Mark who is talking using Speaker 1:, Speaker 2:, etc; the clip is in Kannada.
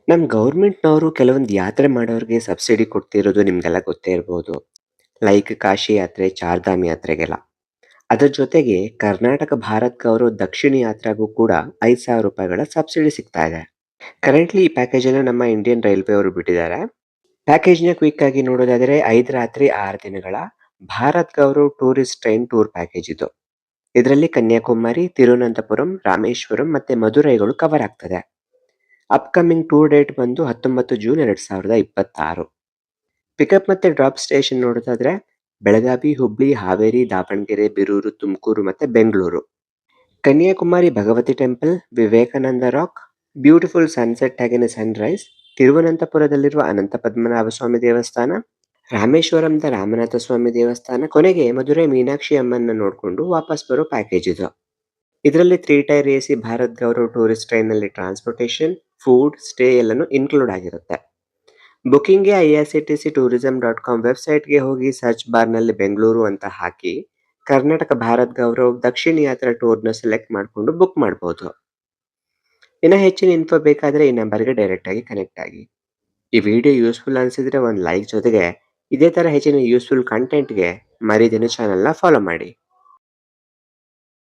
Speaker 1: ನಮ್ಮ ಗೌರ್ಮೆಂಟ್‌ನವರು ಕೆಲವೊಂದು ಯಾತ್ರೆ ಮಾಡೋರಿಗೆ ಸಬ್ಸಿಡಿ ಕೊಡ್ತಿರೋದು ನಿಮ್ಗೆಲ್ಲ ಗೊತ್ತೇ ಇರ್ಬೋದು. ಲೈಕ್ ಕಾಶಿ ಯಾತ್ರೆ, ಚಾರ್ಧಾಮ್ ಯಾತ್ರೆಗೆಲ್ಲ. ಅದರ ಜೊತೆಗೆ ಕರ್ನಾಟಕ ಭಾರತ್ ಗೌರವ್ ದಕ್ಷಿಣ ಯಾತ್ರೆಗೂ ಕೂಡ ₹5,000 ಸಬ್ಸಿಡಿ ಸಿಗ್ತಾ ಇದೆ. ಕರೆಂಟ್ಲಿ ಈ ಪ್ಯಾಕೇಜನ್ನು ನಮ್ಮ ಇಂಡಿಯನ್ ರೈಲ್ವೆ ಅವರು ಬಿಟ್ಟಿದ್ದಾರೆ. ಪ್ಯಾಕೇಜ್‌ನ ಕ್ವಿಕ್ ಆಗಿ ನೋಡೋದಾದ್ರೆ 5 ರಾತ್ರಿ 6 ದಿನಗಳ Bharat Gaurav tourist train tour package ಇದು. ಇದರಲ್ಲಿ ಕನ್ಯಾಕುಮಾರಿ, ತಿರುವನಂತಪುರಂ, ರಾಮೇಶ್ವರಂ ಮತ್ತೆ ಮದುರೈಗಳು ಕವರ್ ಆಗ್ತದೆ. ಅಪ್ಕಮಿಂಗ್ ಟೂರ್ ಡೇಟ್ ಬಂದು 19 ಜೂನ್ 2026. ಪಿಕಪ್ ಮತ್ತೆ ಡ್ರಾಪ್ ಸ್ಟೇಷನ್ ನೋಡೋದಾದ್ರೆ ಬೆಳಗಾವಿ, ಹುಬ್ಳಿ, ಹಾವೇರಿ, ದಾವಣಗೆರೆ, ಬೀರೂರು, ತುಮಕೂರು ಮತ್ತೆ Bengaluru. Kanyakumari Bhagavathi temple, Vivekananda rock, beautiful sunset ಆಗಿನ ಸನ್ರೈಸ್, ತಿರುವನಂತಪುರದಲ್ಲಿರುವ ಅನಂತ ಪದ್ಮನಾಭ ಸ್ವಾಮಿ ದೇವಸ್ಥಾನ, ರಾಮೇಶ್ವರಂದ ರಾಮನಾಥ ಸ್ವಾಮಿ ದೇವಸ್ಥಾನ, ಕೊನೆಗೆ ಮಧುರೈ ಮೀನಾಕ್ಷಿ ಅಮ್ಮನ್ನ ನೋಡಿಕೊಂಡು ವಾಪಸ್ ಬರೋ ಪ್ಯಾಕೇಜ್ ಇದು. ಇದರಲ್ಲಿ 3 tier AC Bharat Gaurav tourist ಟ್ರೈನ್‌ನಲ್ಲಿ ಟ್ರಾನ್ಸ್‌ಪೋರ್ಟೇಷನ್, ಫುಡ್, ಸ್ಟೇ ಎಲ್ಲನೂ ಇನ್ಕ್ಲೂಡ್ ಆಗಿರುತ್ತೆ. ಬುಕಿಂಗ್‌ಗೆ irctctourism.com ವೆಬ್‌ಸೈಟ್‌ಗೆ ಹೋಗಿ ಸರ್ಚ್ ಬಾರ್‌ನಲ್ಲಿ ಬೆಂಗಳೂರು ಅಂತ ಹಾಕಿ, ಕರ್ನಾಟಕ ಭಾರತ್ ಗೌರವ್ ದಕ್ಷಿಣ ಯಾತ್ರಾ ಟೂರ್‌ನ ಸೆಲೆಕ್ಟ್ ಮಾಡಿಕೊಂಡು ಬುಕ್ ಮಾಡ್ಬೋದು. ಇನ್ನು ಹೆಚ್ಚಿನ ಇನ್ಫೋ ಬೇಕಾದರೆ ಈ ನಂಬರ್‌ಗೆ ಡೈರೆಕ್ಟಾಗಿ ಕನೆಕ್ಟ್ ಆಗಿ. ಈ ವಿಡಿಯೋ ಯೂಸ್ಫುಲ್ ಅನಿಸಿದ್ರೆ ಒಂದು ಲೈಕ್ ಜೊತೆಗೆ ಇದೇ ಥರ ಹೆಚ್ಚಿನ ಯೂಸ್ಫುಲ್ ಕಂಟೆಂಟ್‌ಗೆ ಮರಿದೇನು ಚಾನಲ್‌ನ ಫಾಲೋ ಮಾಡಿ.